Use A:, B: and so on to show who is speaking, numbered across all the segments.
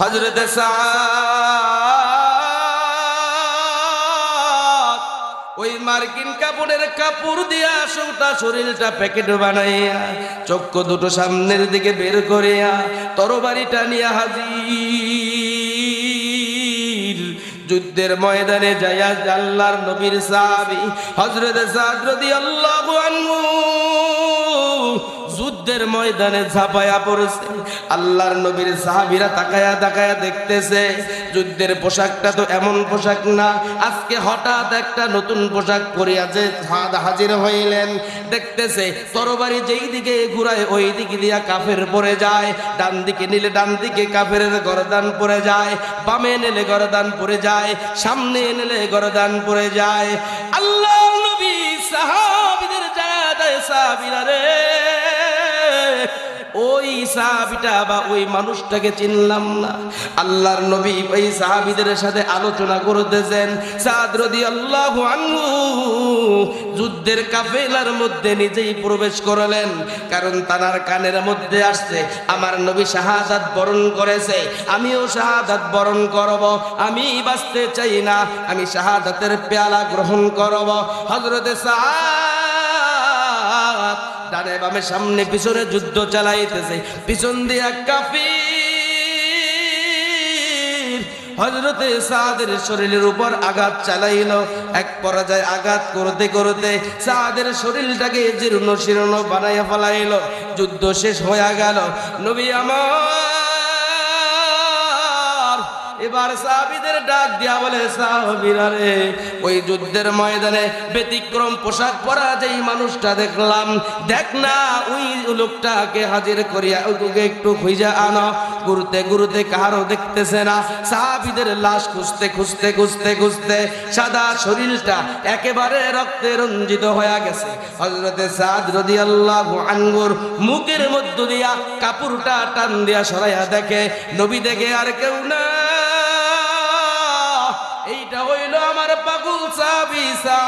A: হযরতে সাদ ওই মার্কিন কাপড়ের কাপড় দিয়া সোটা শরীরটা প্যাকেট বানাইয়া চক্ষু দুটো সামনের দিকে বের করিয়া তরবারিটা নিয়ে হাজির যুদ্ধের ময়দানে যাইয়া আল্লাহর নবীর সাহাবী হযরতে সাদ রাদিয়াল্লাহু আনহু যুদ্ধের ময়দানে ঝাঁপায়া পড়েছে। আল্লাহর নবীর সাহাবীরা তাকায়া তাকায়া দেখতেছে যুদ্ধের পোশাকটা তো এমন পোশাক না। আজকে হঠাৎ একটা নতুন পোশাক পরিয়া যে সাদ হাজির হইলেন, দেখতেছে তরবারি যেই দিকে ঘুরায় ওই দিকে দিয়া কাফের পড়ে যায়, ডান দিকে নিলে ডান দিকে কাফের গর্দান পড়ে যায়, বামে নিলে গর্দান পড়ে যায়, সামনে নিলে গর্দান পড়ে যায়। আল্লাহর নবী সাহাবীদের জানায় সাহাবীরা রে, ওই সাহাবীটা বা ওই মানুষটাকে চিনলাম না। আল্লাহর নবী ওই সাহাবীদের সাথে আলোচনা করতেছেন। সাদ রাদিয়াল্লাহু আনহু যুদ্ধের কাফেলার মধ্যে নিজেই প্রবেশ করলেন, কারণ তার কানের মধ্যে আসছে আমার নবী শাহাদাত বরণ করেছে, আমিও শাহাদাত বরণ করব, আমি বাঁচতে চাই না, আমি শাহাদাতের পেয়ালা গ্রহণ করব। হযরতে সাদ ডানে বামে সামনে পিছনে যুদ্ধ চালাইতেছে, পিছন দিয়া কাফির হযরতে সাদের শরীরের উপর আঘাত চালাইল। এক পর্যায়ে আঘাত করতে করতে সাদের শরীরটাকে জীর্ণ শীর্ণ বানাইয়া ফেলাইল। যুদ্ধ শেষ হয়ে গেল। নবী আমার এবার সাহাবীদের ডাক দিয়া বলে, সাহাবীরা রে, ওই যুদ্ধের ময়দানে ব্যতিক্রম পোশাক পরা যেই মানুষটা দেখলাম, দেখ না ওই লোকটাকে হাজির করিয়া ওকে একটু খুঁজে আনো। ঘুরতে ঘুরতে কারো দেখতেছে না। সাহাবীদের লাশ খুঁজতে খুঁজতে খুঁজতে খুঁজতে সাদা শরীরটা একেবারে রক্তে রঞ্জিত হয়ে গেছে। হযরতে সাদ রাদিয়াল্লাহু আনহুর মুখের মধ্য দিয়া কাপড়টা টান দিয়া সরাইয়া দেখে, নবী দেখে আর কেউ না, এইটা হইল আমার পাগল সাহাবী সাদ।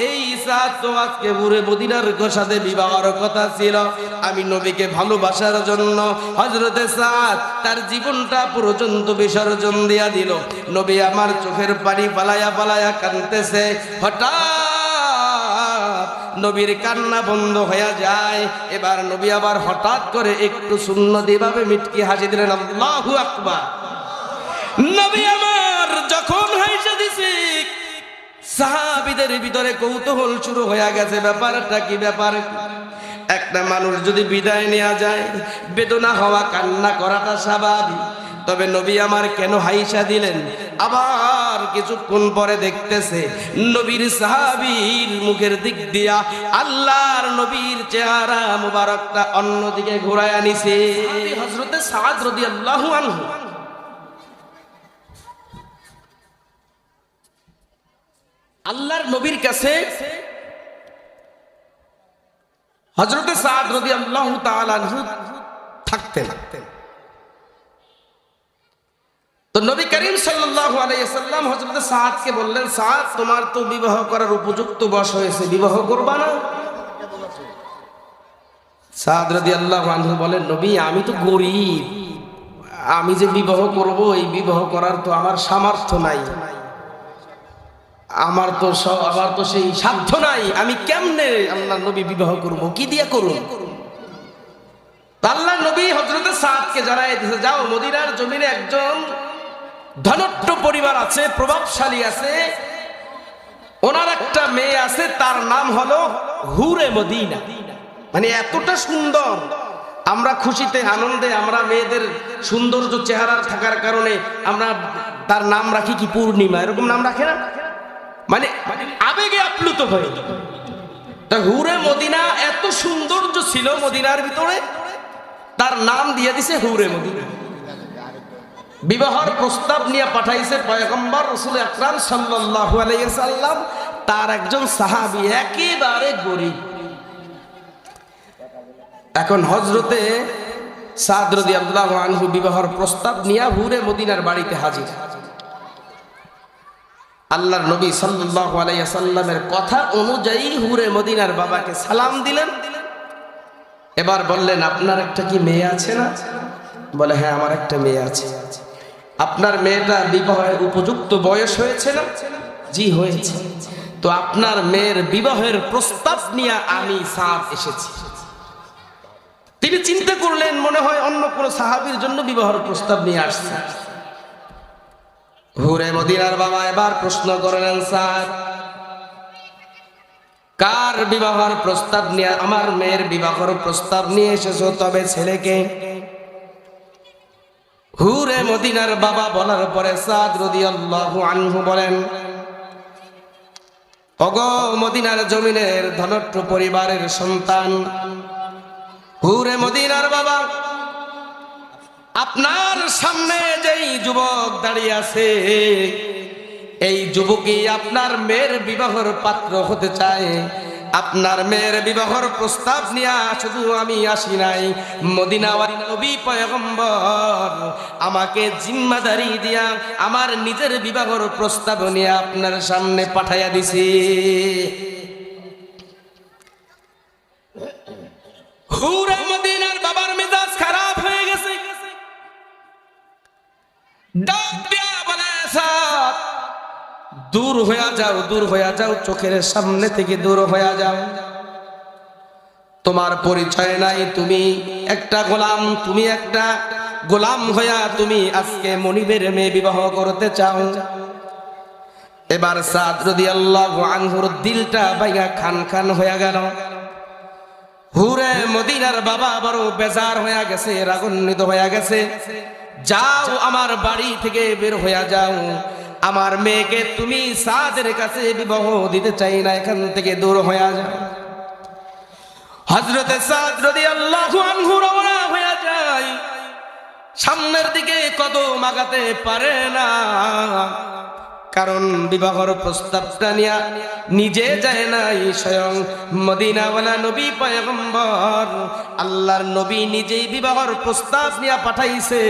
A: এই সাদ তো আজকে পুরো মদিনার সাথে বিবাহের কথা ছিল। আমি নবীকে ভালোবাসার জন্য হযরতে সাদ তার জীবনটা পর্যন্ত বিসর্জন দিয়া দিল। নবী আমার চোখের পানি পালায়া পালায়া কাঁদতেছে। হঠাৎ নবীর কান্না বন্ধ হয়ে যায়। এবার নবী আবার হঠাৎ করে একটু সুন্নতিভাবে মিটকি হাসি দিলেন, আল্লাহু আকবার। নবী আমার যখন হাসি দিছে, সাহাবীদের ভিতরে কৌতূহল শুরু হয়ে গেছে, ব্যাপারটা কি? ব্যাপার একটা মানুষ যদি বিদায় নেওয়া যায়, বেদনা হওয়া, কান্না করাটা স্বাভাবিক। তবে নবী আমার কেন হাইসা দিলেন? আবার কিছুক্ষণ পরে দেখতেছে নবীর সাহাবীর মুখের দিক দিয়া আল্লাহর নবীর চেহারা মুবারকটা অন্যদিকে ঘুরায়া নিছে। হযরতে সাদ রাদিয়াল্লাহু আনহু আল্লাহর নবীর কাছে হযরতে সাদ রাদিয়াল্লাহু তাআলা আনহু থাকতেন। তো নবী করিম সাল্লাল্লাহু আলাইহি ওয়াসাল্লাম হযরতে সাদকে বললেন, সাদ তোমার তো বিবাহ করার উপযুক্ত বয়স হয়েছে, বিবাহ করবা না? সাদ রাদিয়াল্লাহু আনহু বলেন, নবী আমি তো গরীব, আমি যে বিবাহ করব এই বিবাহ করার তো আমার সামর্থ্য নাই, আমার তো সেই সাধ্য নাই, আমি কেমনে আল্লাহর নবী বিবাহ করব, কি দিয়ে করুন? আল্লাহর নবী হযরতে সাদকে জানাই দিয়েছে, যাও মদিনার জমিনে একজন ধনট্ট পরিবার আছে, প্রভাবশালী আছে, ওনার একটা মেয়ে আছে, তার নাম হলো হুরে মদিনা। মানে এতটা সুন্দর, আমরা খুশিতে আনন্দে আমরা মেয়েদের সৌন্দর্য চেহারার থাকার কারণে আমরা তার নাম রাখি কি পূর্ণিমা, এরকম নাম রাখে না? মানে আবেগে আপ্লুত হয়ে। তা হুরে মদিনা এত সৌন্দর্য ছিল মদিনার ভিতরে, তার নাম দিয়ে দিছে হুরে মদিনা। বিবাহের প্রস্তাব নিয়ে পাঠাইছে পয়গম্বর রাসূল আকরাম সাল্লাল্লাহু আলাইহি ওয়াসাল্লাম, তার একজন সাহাবী একেবারে গরীব। এখন হযরতে সাদ রাদিয়াল্লাহু আনহু বিবাহের প্রস্তাব নিয়ে হুরে মদিনার বাড়িতে হাজির। আল্লাহর নবী সাল্লাল্লাহু আলাইহি ওয়াসাল্লামের কথা অনুযায়ী হুরে মদিনার বাবাকে সালাম দিলেন। এবার বললেন, আপনার একটা কি মেয়ে আছে না? বলে হ্যাঁ আমার একটা মেয়ে আছে। আপনার মেয়েটা বিবাহের উপযুক্ত বয়স হয়েছে না? জি হয়েছে। তো আপনার মেয়ের বিবাহের প্রস্তাব নিয়ে আমি সাদ এসেছি। তিনি চিন্তা করলেন মনে হয় অন্য কোন সাহাবীর জন্য বিবাহের প্রস্তাব নিয়ে আসছে। হুরে মদিনার বাবা এবার প্রশ্ন করলেন, সাদ কার বিবাহের প্রস্তাব নিয়ে, আমার মেয়ের বিবাহের প্রস্তাব নিয়ে এসেছো, তবে ছেলেকে? হুরে মদিনার বাবা বলার পরে সাদ রাদিয়াল্লাহু আনহু বলেন, ওগো মদিনার জমিনের ধনট্ট পরিবারের সন্তান, হুরে মদিনার বাবা, আপনার সামনে যেই যুবক দাঁড়িয়ে আছে এই যুবকই আপনার মেয়ের বিবাহের পাত্র হতে চায়। আপনার মেয়ের বিবাহের প্রস্তাব নিয়ে শুধু আমি আসি নাই, মদিনাওয়ালা নবী পয়গম্বর আমাকে জিম্মাদারি দিয়া আমার নিজের বিবাহের প্রস্তাব নিয়ে আপনার সামনে পাঠাইয়া দিছি। হুরে মদিনার বাবার মেজাজ খারাপ হয়ে গেছে। ডাক দিয়া বলে, সাদ দূর হয়ে যাও, দূর হয়ে যাও, চোখের সামনে থেকে দূর হয়ে যাও। তোমার পরিচয় নাই, তুমি একটা গোলাম, তুমি একটা গোলাম হইয়া তুমি আজকে মনিবের মেয়ে বিবাহ করতে চাও। এবার সাদ রাদিয়াল্লাহু আনহুর দিলটা ভাইয়া খান খান হয়ে গেল। হুরে মদিনার বাবা বড় বেজার হয়ে গেছে, রাগান্বিত হয়ে গেছে। যাও আমার বাড়ি থেকে বের হয়ে যাও, আমার মেয়েকে তুমি সাদের কাছে বিবাহ দিতে চাই না, এখান থেকে দূর হয়ে যাও। হযরতে সাদ রাদিয়াল্লাহু আনহু রওনা হয়ে যায়, সামনের দিকে কদম আগাতে পারে না, কারণ বিবাহের প্রস্তাবটা নিয়ে নিজে যায় নাই, স্বয়ং মদিনাওয়ালা নবী পয়গম্বর আল্লাহর নবী নিজেই বিবাহের প্রস্তাব নিয়ে পাঠাইছে।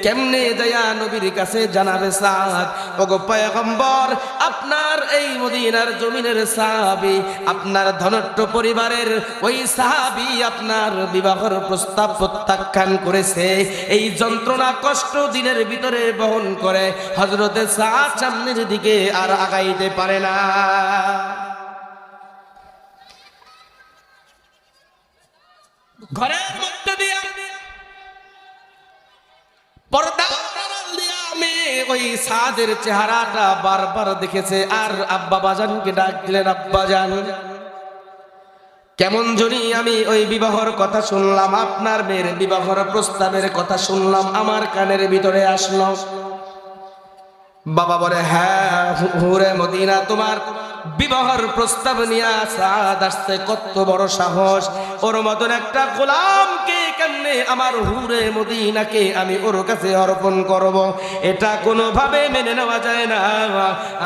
A: কেমনে যায়া নবীর কাছে জানাবে সাদ, ওগো পয়গম্বর আপনার এই মদিনার জমিনের সাহাবী, আপনার ধনট্ট পরিবারের ওই সাহাবী আপনার বিবাহের প্রস্তাব প্রত্যাখ্যান করেছে। এই যন্ত্রণা কষ্ট দিনের ভিতরে বহন করে হযরতে সাদ সামনের দিকে আর আগাইতে পারে না। ঘরের মধ্যে দিয়া পর্দা দিয়া মেয়ে ওই সাদের চেহারাটা বারবার দেখেছে, আর আব্বা বাজানকে ডাক দিলেন, আব্বা জান কেমন জানি আমি ওই বিবাহের কথা শুনলাম, আপনার মেয়ের বিবাহের প্রস্তাবের কথা শুনলাম, আমার কানের ভিতরে আসলো। বাবা বলে, হ্যাঁ হুরে মদিনা, তোমার বিবাহের প্রস্তাব নিয়ে সাদ আসছে, কত বড় সাহস! ওর মতন একটা গোলামকে কেমনে আমার হুরে মদিনাকে আমি ওর কাছে অর্পণ করব? এটা কোনোভাবে মেনে নেওয়া যায় না,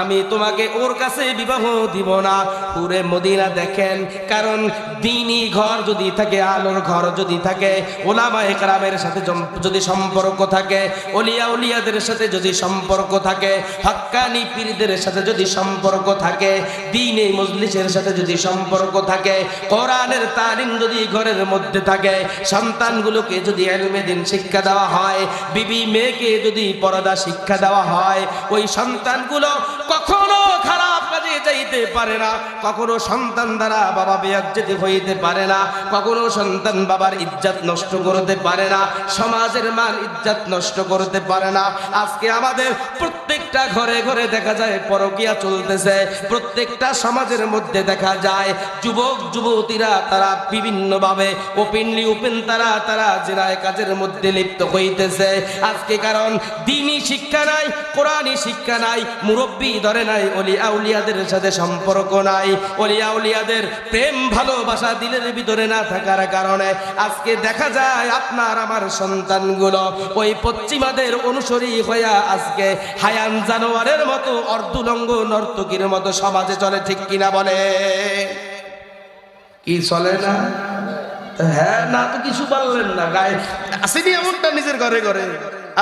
A: আমি তোমাকে ওর কাছে বিবাহ দিব না। হুরে মদিনা দেখেন, কারণ দ্বীনি ঘর যদি থাকে, আলোর ঘর যদি থাকে, ওলামায়ে কেরামের সাথে যদি সম্পর্ক থাকে, ওলিয়া উলিয়াদের সাথে যদি সম্পর্ক থাকে, হক্কানি পীরদের সাথে যদি সম্পর্ক থাকে, দ্বীনে মজলিসের সাথে যদি সম্পর্ক থাকে, কোরআনের তালিম যদি ঘরের মধ্যে থাকে, সন্তানগুলোকে যদি ইলমে দ্বীন শিক্ষা দেওয়া হয়, বিবি মেয়েকে যদি পর্দা শিক্ষা দেওয়া হয়, ওই সন্তানগুলো কখনো খারাপ কাজে যাইতে পারে না, কখনো সন্তান দ্বারা বাবা বেইজ্জতি হইতে পারে না, কখনো সন্তান বাবার ইজ্জত নষ্ট করতে পারে না, সমাজের মান ইজ্জত নষ্ট করতে পারে না। আজকে আমাদের প্রত্যেকটা ঘরে ঘরে দেখা যায় পরকীয়া চলতেছে, প্রত্যেকটা সমাজের মধ্যে দেখা যায় যুবক যুবতীরা তারা বিভিন্নভাবে ওপেনলি তারা জিনায় কাজের মধ্যে লিপ্ত হইতেছে। আজকে কারণ দ্বীনি শিক্ষা নাই, কোরআনী শিক্ষা নাই, মুরব্বী ধরে নাই, ওলিয়া উলিয়াদের সাথে সম্পর্ক নাই, ওলিয়া উলিয়াদের প্রেম ভালোবাসা দিলের ভিতরে না থাকার কারণে আজকে দেখা যায় আপনার আমার সন্তানগুলো ওই পশ্চিমাদের অনুসরী হইয়া আজকে হায়ান জানোয়ারের মতো অর্ধুলঙ্গ নর্তকীর মতো সমাজে চলে, ঠিক কিনা বলে? কি চলে না? হ্যাঁ না তো কিছু বললেন না, গায়ে আসেনি এমনটা নিজের ঘরে ঘরে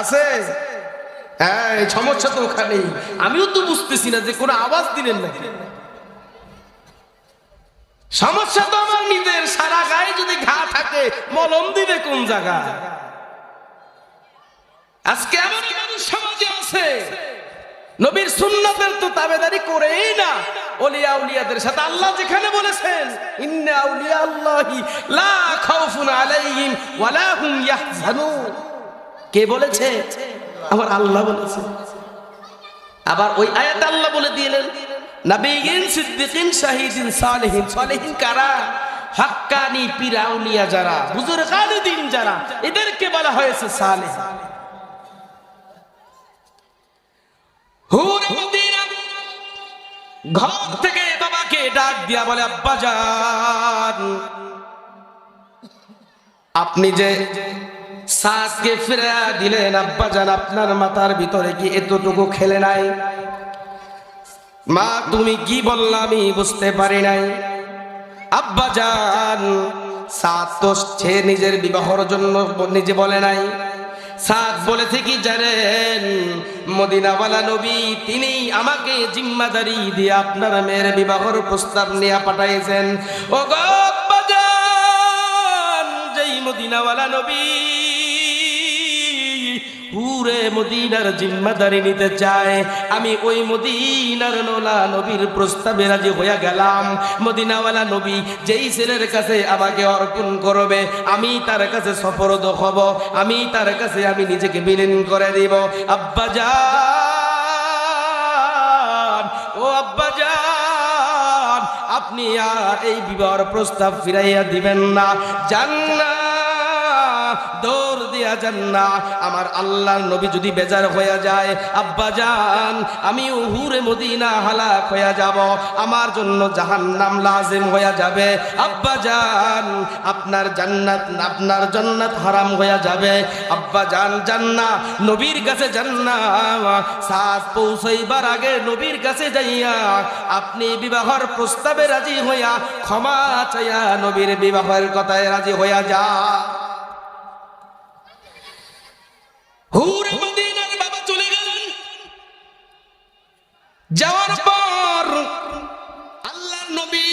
A: আছে। হ্যাঁ সমস্যা তো ওখানেই, আমিও তো বুঝতেছি না যে কোনো আওয়াজ দিলেন নাকি। সমস্যা তো আমার নিজের, সারা গায়ে যদি ঘা থাকে মলম দিবে কোন জায়গায়? আজকে এমন মানুষ সমাজে আছে নবীর সুন্নাতের তো তাবেদারি করেই না, ওলিয়া উলিয়াদের সাথে। আল্লাহ যেখানে বলেছেন ইন্না আউলিয়া আল্লাহি লা খাউফুন আলাইহিম ওয়া লা হুম ইয়াহজানুন, কে বলেছে? আমার আল্লাহ বলেছে। আবার ওই আয়াতে আল্লাহ বলে দিলেন নবীন সিদ্দিকিন শাহিদিন সালেহিন। সালেহিন কারা? হাক্কানি পীর আউলিয়া যারা, বুজুর্গানে দিন যারা, এদেরকে বলা হয়েছে সালেহ। হুরে মদিনা ঘর থেকে বাবাকে ডাক দিয়া বলে, আব্বা জান, আপনি যে সাদকে ফিরে দিলেন, আব্বা জান আপনার মাথার ভিতরে কি এতটুকু খেলে নাই? মা তুমি কি বললা আমি বুঝতে পারি নাই। আব্বা জান, সাদ তো সে নিজের বিবাহের জন্য নিজে বলে নাই, সাদ বলেছে কি জানেন? মদিনাওয়ালা নবী তিনি আমাকে জিম্মাদারি দিয়ে আপনার মেয়ের বিবাহের প্রস্তাব নিয়ে পাঠাইছেন। ও গো আব্বা জান, যেই মদিনাওয়ালা নবী পুরে মদিনার জিম্মাদারি নিতে চায়, আমি ওই মদিনার নোলা নবীর প্রস্তাবে রাজি হইয়া গেলাম। মদিনাওয়ালা নবী যেই ছেলের কাছে আমাকে অর্পণ করবে, আমি তার কাছে সফরদ হব, আমি তার কাছে আমি নিজেকে বিলীন করে দিব। আব্বা জান, ও আব্বা জান, আপনি আর এই বিবাহের প্রস্তাব ফিরাইয়া দিবেন না। জান্নাত দৌড় দিয়া জান্না। আমার আল্লাহর নবী যদি বেজার হয়ে যায়, আব্বা জান আমি হুরে মদিনা হালাক হয়ে যাব, আমার জন্য জাহান্নাম লাজিম হয়ে যাবে। আব্বা জান আপনার জান্নাত হারাম হয়ে যাবে। আব্বা জান জান্নাত নবীর কাছে জান্নাত সাত পৌঁছাইবার আগে নবীর কাছে যাইয়া আপনি বিবাহের প্রস্তাবে রাজি হইয়া ক্ষমা চাইয়া নবীর বিবাহের কথায় রাজি হইয়া যা। হুরে মদিনার বাবা চলে গেলেন। যাওয়ার পর আল্লাহর নবী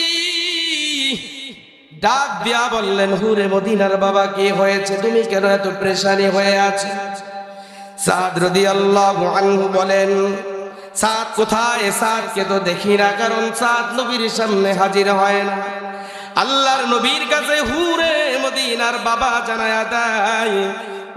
A: ডাক দিয়া বললেন, হুরে মদিনার বাবা কি হয়েছে? তুমি কেন এত পেরেশানি হয়ে আছো? সাদ রাদিয়াল্লাহু আনহু বলেন, সাদ কোথায়? সাদকে তো দেখি না, কারণ সাদ নবীর সামনে হাজির হয় না। আল্লাহর নবীর কাছে হুরে মদিনার বাবা জানায়া দেয়,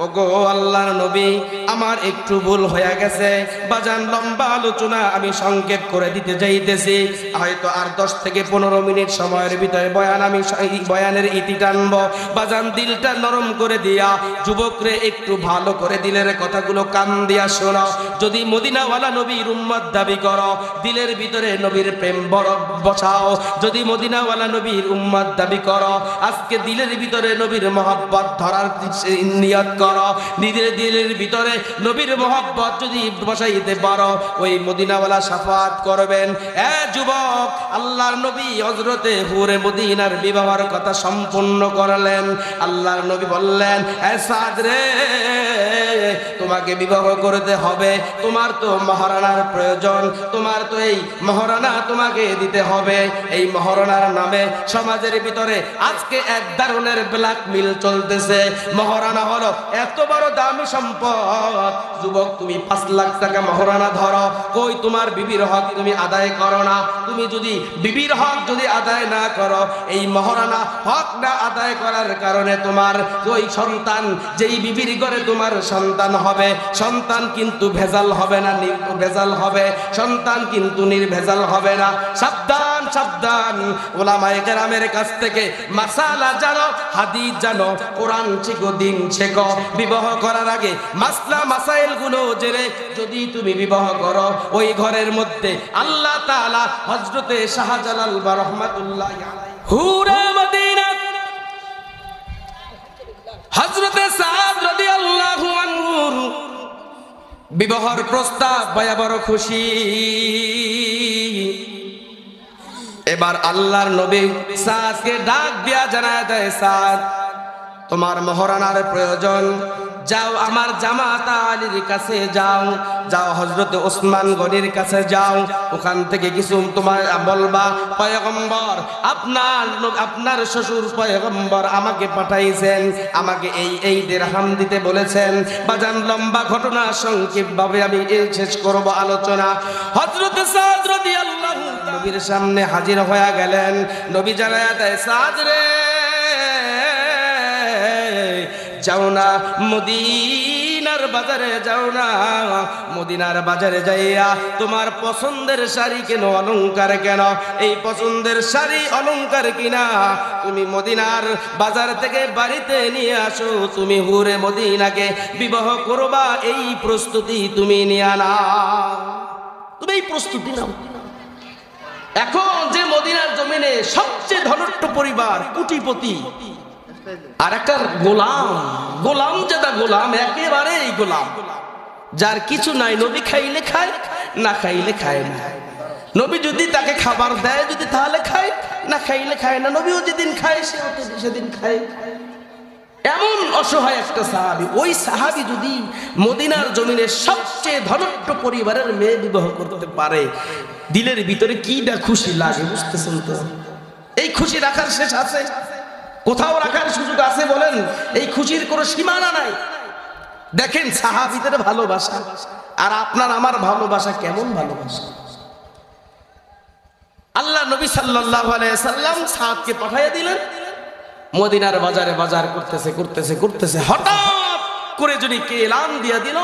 A: ওগো আল্লাহর নবী, আমার একটু ভুল হয়ে গেছে। বাজান লম্বা আলোচনা আমি সংক্ষেপ করে দিতে যাইতেছি, হয়তো আর 10 থেকে 15 মিনিট সময়ের ভিতরে আমি বয়ানের ইতি টানবো। বাজান দিলটা নরম করে দিয়া যুবকরে একটু ভালো করে দিলের কথাগুলো কান দিয়া শোনো। যদি মদিনাওয়ালা নবীর উম্মত দাবি করো, দিলের ভিতরে নবীর প্রেম বরফ বসাও। যদি মদিনাওয়ালা নবীর উম্মত দাবি করো, আজকে দিলের ভিতরে নবীর মহব্বত ধরার নিয়ত করো। নিজের দিলের ভিতরে নবীর মহব্বত যদি বসাইতে পারো, ওই মদিনাওয়ালা শাফাত করবেন। এ যুবক, আল্লাহর নবী হযরতে হুরে মদিনার বিবাহের কথা সম্পূর্ণ করলেন। আল্লাহর নবী বললেন, এ সাদ রে, তোমাকে বিবাহ করতে হবে, তোমার তো মহারানার প্রয়োজন, তোমার তো এই মহারানা তোমাকে দিতে হবে। এই মহারানার নামে সমাজের ভিতরে আজকে এক ধরনের ব্ল্যাকমেল চলতেছে। মহারানা হলো এত বড় দামি সম্পদ। যুবক, তুমি 5 লাখ টাকা মহারানা ধরো, কই তোমার বিবির হক তুমি আদায় করো না। তুমি যদি বিবির হক যদি আদায় না করো, এই মহারানা হক না আদায় করার কারণে তোমার ওই সন্তান, যেই বিবির ঘরে তোমার সন্তান হবে, সন্তান কিন্তু ভেজাল হবে না, নির্ভেজাল হবে। সন্তান কিন্তু নির্ভেজাল হবে না। সাবধান সাবধান, ওলামায়ে কেরামের কাছ থেকে মাসালা জানো, হাদিস জানো, কোরআন শিখো, দিন শেখো। বিবাহ করার আগে মাসলা মাসাইল গুলো জেনে যদি তুমি বিবাহ করো, ওই ঘরের মধ্যে আল্লাহ তাআলা হযরতে শাহজালাল রাহমাতুল্লাহি আলাইহি হুরে মদিনা হযরতে সাদ রাদিয়াল্লাহু আনহুর বিবাহের প্রস্তাব পাইয়া বড় খুশি। এবার আল্লাহর নবী সাদকে ডাক দিয়া জানায় দেয়, সাদ তোমার মহারানার প্রয়োজন, যাও আমার জামাতা আলীর কাছে যাও, যাও হযরত ওসমান গনির কাছে যাও, ওখান থেকে কিছু তোমার বলবা পয়গম্বর আপনার শ্বশুর পয়গম্বর আমাকে পাঠাইছেন, আমাকে এই দিরহাম দিতে বলেছেন। বাজান লম্বা ঘটনা সংক্ষেপভাবে আমি শেষ করব আলোচনা। হযরত সাদ রাদিয়াল্লাহু নবীর সামনে হাজির হয়ে গেলেন। নবী জানায়া দেয়, সাদ রে যাও না মদিনার বাজারে, যাও না মদিনার বাজারে যাইয়া তোমার পছন্দের শাড়ি কেন, অলংকার কেন, এই পছন্দের শাড়ি অলংকার কিনা তুমি মদিনার বাজার থেকে বাড়িতে নিয়ে আসো, তুমি হুরে মদিনাকে বিবাহ করবা, এই প্রস্তুতি তুমি নিয়ে নাও, তুমি এই প্রস্তুতি নাও। এখন যে মদিনার জমিনে সবচেয়ে ধনট্ট পরিবার, কোটিপতি, আর একটা গোলাম যেটা গোলাম, একেবারেই গোলাম, যার কিছু নাই, নবী খাইলে খায়, না খাইলে খায় না। নবী যদি তাকে খাবার দেয় যদি তাহলে খায়, না খাইলে খায় না। নবীও যেদিন খায় সেদিন খায়। এমন অসহায় একটা সাহাবী, ওই সাহাবী যদি মদিনার জমিনে সবচেয়ে ধনট্ট পরিবারের মেয়ে বিবাহ করতে পারে, দিলের ভিতরে কিটা খুশি লাগে বুঝতেছেন তো? এই খুশি রাখার শেষ আছে? কোথাও রাখার সুযোগ আছে বলেন? এই খুশির কোনো সীমানা নাই। দেখেন সাহাবীদের ভালোবাসা আর আপনার আমার ভালোবাসা কেমন ভালোবাসা। আল্লাহ নবী সাল্লাল্লাহু আলাইহি সাল্লাম সাদকে পাঠিয়ে দিলেন। মদিনার বাজারে বাজার করতেছে হঠাৎ করে যদি কে এলান দিয়া দিল,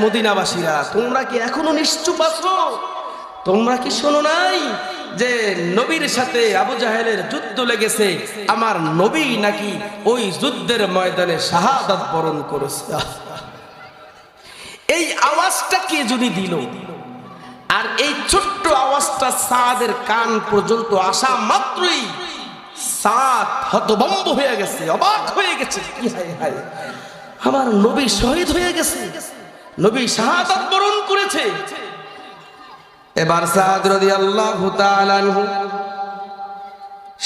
A: মদিনাবাসীরা তোমরা কি এখনো নিশ্চুপ আছো? তোমরা কি শোনো নাই যে নবীর সাথে আবু জাহেলের যুদ্ধ লেগেছে, আমার নবী নাকি ওই যুদ্ধের ময়দানে শাহাদাত বরণ করেছে? এই আওয়াজটা কে যদি দিল, আর এই ছোট্ট আওয়াজটা সাদের কান পর্যন্ত আসা মাত্রই সাদ হতভম্ব হয়ে গেছে, অবাক হয়ে গেছে। কি হায় হায়, আমার নবী শহীদ হয়ে গেছে, নবী শাহাদাত বরণ করেছে। এবার সাদ রাদিয়াল্লাহু তাআলা আনহু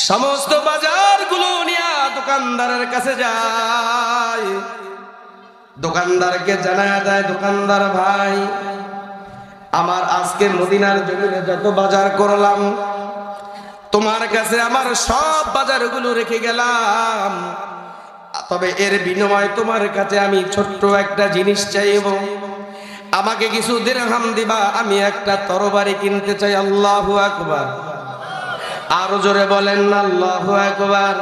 A: সমস্ত বাজারগুলো নিয়ে দোকানদারের কাছে যায়, দোকানদারকে জানায় দেয়, দোকানদার ভাই আমার আজকে মদিনার জমিনে যত বাজার করলাম, তোমার কাছে আমার সব বাজারগুলো রেখে গেলাম, তবে এর বিনিময়ে তোমার কাছে আমি ছোট্ট একটা জিনিস চাইব, আমাকে কিছু দিরহাম দিবা, আমি একটা তরবারি কিনতে চাই। আল্লাহু আকবার, আরো জোরে বলেন না আল্লাহু আকবার।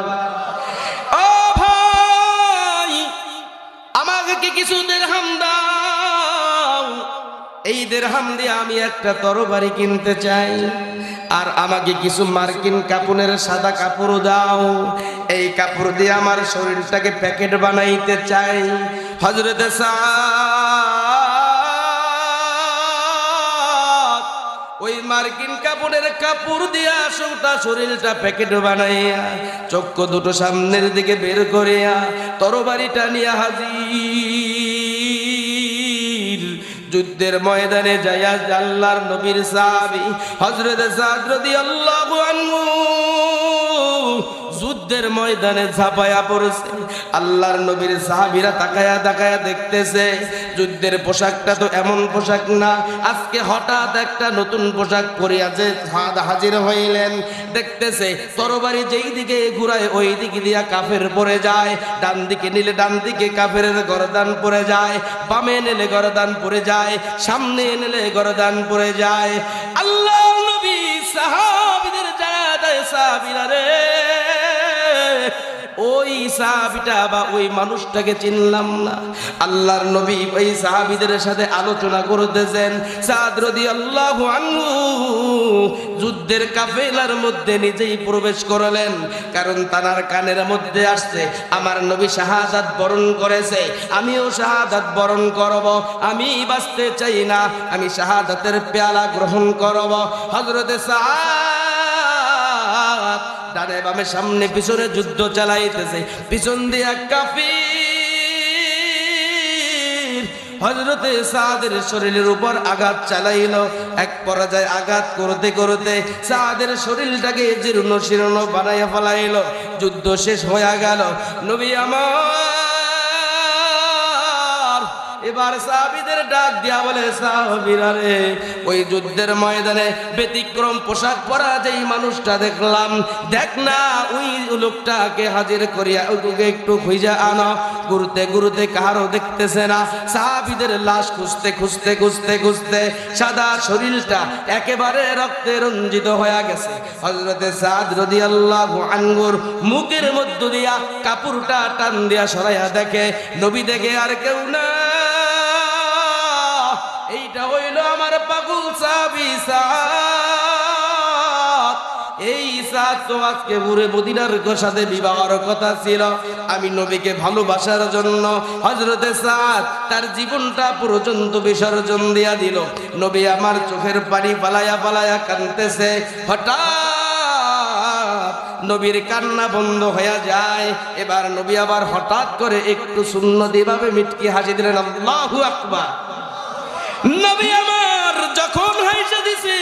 A: ও ভাই আমাকে কি কিছু দিরহাম দাও, এই দিরহাম দিয়ে আমি একটা তরবারি কিনতে চাই, আর আমাকে কিছু মার্কিন কাপড়ের সাদা কাপড় দাও, এই কাপড় দিয়ে আমার শরীরটাকে প্যাকেট বানাইতে চাই। হযরত ওই মার্কিন কাপড়ের কাপড় দিয়া শরীরটা প্যাকেট বানাইয়া চক্ষু দুটো সামনের দিকে বের করিয়া তরবারিটা নিয়ে হাজির যুদ্ধের ময়দানে যাইয়া আল্লাহর নবীর সাহাবী হযরত সাদ রাদিয়াল্লাহু আনহু যুদ্ধের ময়দানে ঝাঁপায়া পড়েছে। আল্লাহর নবীর সাহাবীরা তাকায়া তাকায়া দেখতেছে, যুদ্ধের পোশাকটা তো এমন পোশাক না। আজকে হঠাৎ একটা নতুন পোশাক পরিয়া যে সাদ হাজির হইলেন, দেখতেছে তরবারি যেই দিকে ঘুরায় ওই দিকে দিয়া কাফের পড়ে যায়, ডান দিকে নিলে ডান দিকে কাফেরের গর্দান পড়ে যায়, বামে নিলে গর্দান পড়ে যায়, সামনে নিলে গর্দান পড়ে যায়। আল্লাহ নবী সাহাবীদের জানায় দেয়, সাহাবীরা রে, ওই সাহাবীটা বা ওই মানুষটাকে চিনলাম না। আল্লাহর নবী ওই সাহাবীদের সাথে আলোচনা করতেছেন। সাদ রাদিয়াল্লাহু আনহু যুদ্ধের কাফেলার মধ্যে নিজেই প্রবেশ করলেন, কারণ তার কানের মধ্যে আসছে আমার নবী শাহাদাত বরণ করেছে, আমিও শাহাদাত বরণ করব, আমি বাঁচতে চাই না, আমি শাহাদাতের পেয়ালা গ্রহণ করব। হযরত সাদ ডানে বামে সামনে পিছনে যুদ্ধ চালাইতেছে, পিছন দিয়া কাফির হযরতে সাদের শরীরের উপর আঘাত চালাইল। এক পর্যায়ে আঘাত করতে করতে সাদের শরীরটাকে জীর্ণ শীর্ণ বানাইয়া ফেলাইল। যুদ্ধ শেষ হয়ে গেল। নবী আমার এবার সাহাবীদের ডাক দিয়া বলে, সাহাবীরা রে, ওই যুদ্ধের ময়দানে ব্যতিক্রম পোশাক পরা যেই মানুষটা দেখলাম, দেখ না ওই লোকটাকে হাজির করিয়া ওকে একটু খুঁজে আনো। ঘুরতে ঘুরতে কারো দেখতেছে না। সাহাবীদের লাশ খুঁজতে খুঁজতে খুঁজতে খুঁজতে সাদা শরীরটা একেবারে রক্তে রঞ্জিত হয়ে গেছে। হযরতে সাদ রাদিয়াল্লাহু আনহুর মুখের মধ্য দিয়া কাপড়টা টান দিয়া সরাইয়া দেখে, নবী দেখে আর কেউ না, এইটা হইল আমার পাগল সাহাবী সাদ। এই সাদ তো আজকে পুরো মদিনার সাথে বিবাহের কথা ছিল। আমি নবীকে ভালোবাসার জন্য হযরতে সাদ তার জীবনটা পর্যন্ত বিসর্জন দিয়া দিল। নবী আমার চোখের পানি পালায়া পালায়া কাঁদতেছে। হঠাৎ নবীর কান্না বন্ধ হয়ে যায়। এবার নবী আবার হঠাৎ করে একটু সুন্নতিভাবে মিটকি হাসি দিলেন। আল্লাহু আকবার। নবী আমার যখন হাসি দিছে,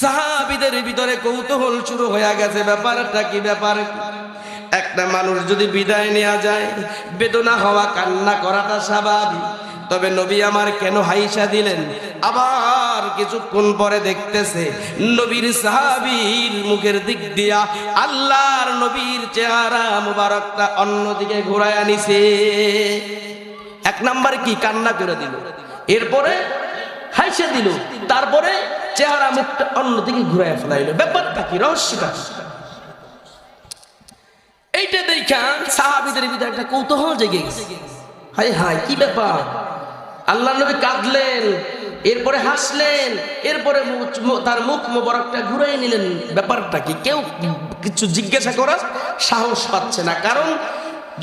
A: সাহাবীদের ভিতরে কৌতূহল শুরু হয়ে গেছে, ব্যাপারটা কি? ব্যাপার একটা মানুষ যদি বিদায় নেওয়া যায়, বেদনা হওয়া, কান্না করাটা স্বাভাবিক। তবে নবী আমার কেন হাইসা দিলেন? আবার কিছুক্ষণ পরে দেখতেছে নবীর সাহাবীর মুখের দিক দিয়া আল্লাহর নবীর চেহারা মুবারকটা অন্যদিকে ঘুরায়া নিছে। এক নাম্বার কি? কান্না করে দিল, এরপরে হাইসা দিল, তারপরে চেহারা মুখটা অন্যদিকে ঘুরাইয়া ফেলাইলো। ব্যাপারটা কি? রহস্যটা এইটা দেখা সাহাবীদের ভিতরে একটা কৌতূহল জেগে গেছে। হায় হায়, কি ব্যাপার? আল্লাহর নবী কাঁদলেন, এরপরে হাসলেন, এরপরে তার মুখ মোবারকটা ঘুরাই নিলেন। ব্যাপারটা কি? কেউ কিছু জিজ্ঞাসা করার সাহস পাচ্ছে না, কারণ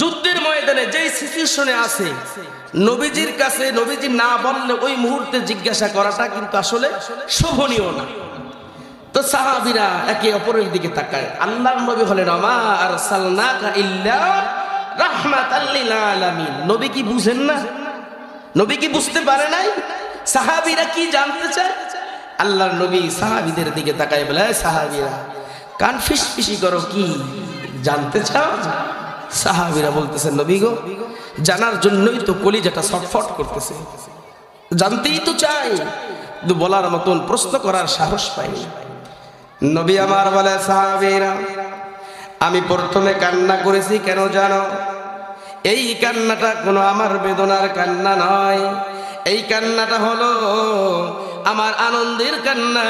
A: যুদ্ধের ময়দানে যেই সিচুয়েশনে আছে, নবীজির কাছে নবীজি না বললে ওই মুহূর্তে জিজ্ঞাসা করাটা কিন্তু আসলে শোভনীয় না। তো সাহাবীরা একে অপরের দিকে তাকায়। আল্লাহর নবী হলেন আমা আরসালনাকা ইল্লা রাহমাতাল লিল আলামিন। নবী কি বুঝেন না? নবী কি বুঝতে পারে নাই? সাহাবীরা কি জানতে চায়? আল্লাহর নবী সাহাবীদের দিকে তাকায় বলে, সাহাবীরা কান ফিসফিসি করো, কি জানতে চাও? সাহাবীরা বলতেছেন, নবী গো, জানার জন্যই তো কলিজাটা ছটফট করতেছে, জানতেই তো চাই, কিন্তু বলার মতন প্রশ্ন করার সাহস পাই। নবী আমার বলে, সাহাবীরা আমি প্রথমে কান্না করেছি কেন জানো? এই কান্নাটা কোনো আমার বেদনার কান্না নয়, এই কান্নাটা হলো আমার আনন্দের কান্না।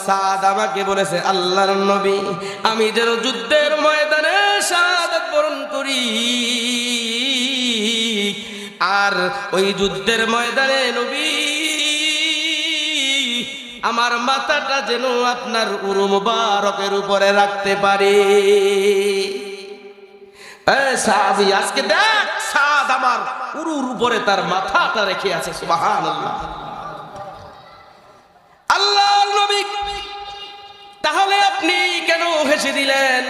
A: সাদ আমাকে বলেছে, আল্লাহর নবী আমি যেন যুদ্ধের ময়দানে শাহাদাত বরণ করি, আর ওই যুদ্ধের ময়দানে নবী আমার মাথাটা যেন আপনার উরু মুবারকের উপরে রাখতে পারি। সাহাবী আজকে দেখ, সাদ আমার উরুর উপরে তার মাথাটা রেখে আছে। সুবহানাল্লাহ। আল্লাহর নবী, তাহলে আপনি কেন হেসে দিলেন?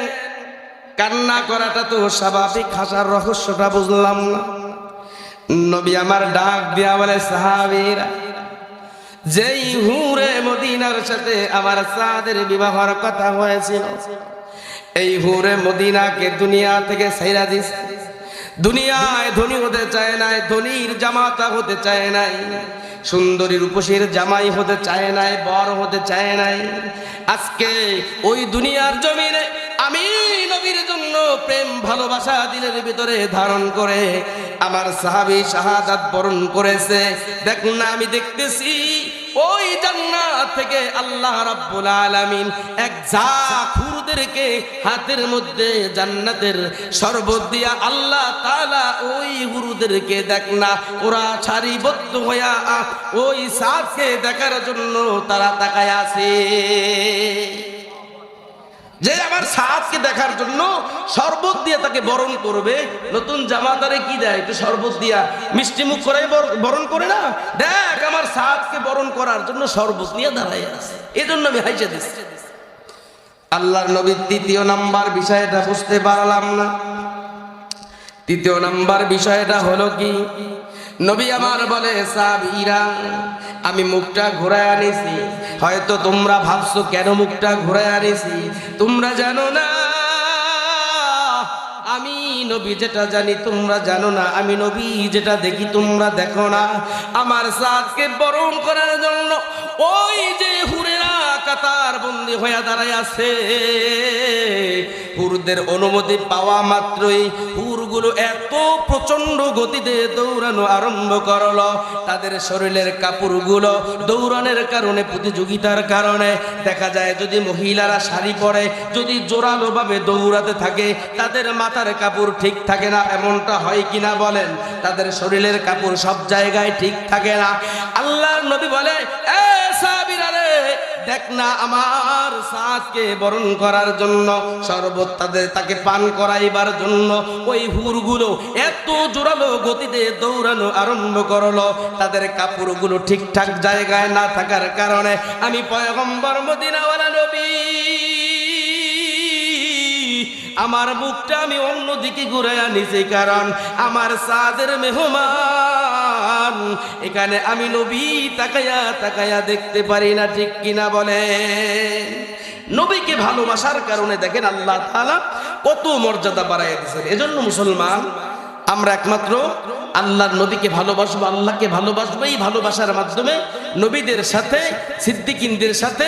A: কান্না করাটা তো স্বাভাবিক, হাসার রহস্যটা বুঝলাম না। নবী আমার ডাক দিয়া বলে, সাহাবীরা যেই হুরে মদিনার সাথে আমার সাদের বিবাহের কথা হয়েছিল, এই হুরে মদিনাকে দুনিয়া থেকে ছাইরা দিছে। দুনিয়ায় ধনী হতে চায় নাই, ধনীর জামাতা হতে চায় নাই, সুন্দরী রূপসীর জামাই হতে চায় নাই, বর হতে চায় নাই। আজকে ওই দুনিয়ার জমিনে আমি নবীর জন্য প্রেম ভালোবাসা দিলের ভিতরে ধারণ করে আমার সাহাবী শাহাদাত বরণ করেছে। দেখুন না, আমি দেখতেছি ওই জান্নাত থেকে আল্লাহ রাব্বুল আলামিন এক জাখুরদেরকে হাতের মধ্যে জান্নাতের শরবত দিয়া আল্লাহ তাআলা ওই গুরুদেরকে দেখ না, ওরা সারিবদ্ধ হইয়া ওই সাদকে দেখার জন্য তারা তাকায় আছে। যে আমার সাদকে দেখার জন্য শরবত দিয়ে তাকে বরণ করবে। নতুন জামাতারে কি দেয়? একটু শরবত দিয়া মিষ্টি মুখ করে বরণ করে না? দেখ আমার সাদকে বরণ করার জন্য শরবত নিয়ে দাঁড়ায় আছে, এজন্য আমি হাইজা দিচ্ছি। আল্লাহর নবীর তৃতীয় নাম্বার বিষয়টা বুঝতে পারলাম না। তৃতীয় নাম্বার বিষয়টা হলো কি? নবী আমার বলে, সাহাবীরা আমি মুখটা ঘুরায় আনিছি। হয়তো তোমরা ভাবছো কেন মুখটা ঘুরায় আনিছি, তোমরা জানো না আমি নবী যেটা জানি তোমরা জানো না, আমি নবী যেটা দেখি তোমরা দেখো না। আমার সাদকে বরণ করার জন্য ওই যে হুরেরা কাতার বন্দী হয়ে দাঁড়ায় আছে। হুরদের অনুমতি পাওয়া মাত্রই হুরগুলো এত প্রচন্ড গতিতে দৌড়ানো আরম্ভ করলো, তাদের শরীরের কাপড়গুলো দৌড়ানোর কারণে, প্রতিযোগিতার কারণে দেখা যায় যদি মহিলারা শাড়ি পরে যদি জোরালো ভাবে দৌড়াতে থাকে তাদের মাথার কাপড় ঠিক থাকে না, এমনটা হয় কিনা বলেন? তাদের শরীরের কাপড় সব জায়গায় ঠিক থাকে না। আল্লাহর নবী বলে, এ সাহাবীরা রে, দেখ না আমার সাদকে বরণ করার জন্য শরবত তাকে পান করাইবার জন্য ওই হুরগুলো এত জোরালো গতিতে দৌড়ানো আরম্ভ করলো, তাদের কাপড়গুলো ঠিকঠাক জায়গায় না থাকার কারণে আমি পয়গম্বর মদিনাওয়ালা নবী আমার মুখটা আমি অন্যদিকে ঘুরাইয়া নিছি, কারণ আমার সাদের মেহমান এখানে আমি নবী তাকায়া তাকায়া দেখতে পারি না, ঠিক কিনা বলে? নবীকে ভালোবাসার কারণে দেখেন আল্লাহ তাআলা কত মর্যাদা বাড়াইয়া দিয়েছেন। এজন্য মুসলমান আমরা একমাত্র আল্লাহর নবীকে ভালোবাসবো, আল্লাহকে ভালোবাসবো। এই ভালোবাসার মাধ্যমে নবীদের সাথে, সিদ্দিকিনদের সাথে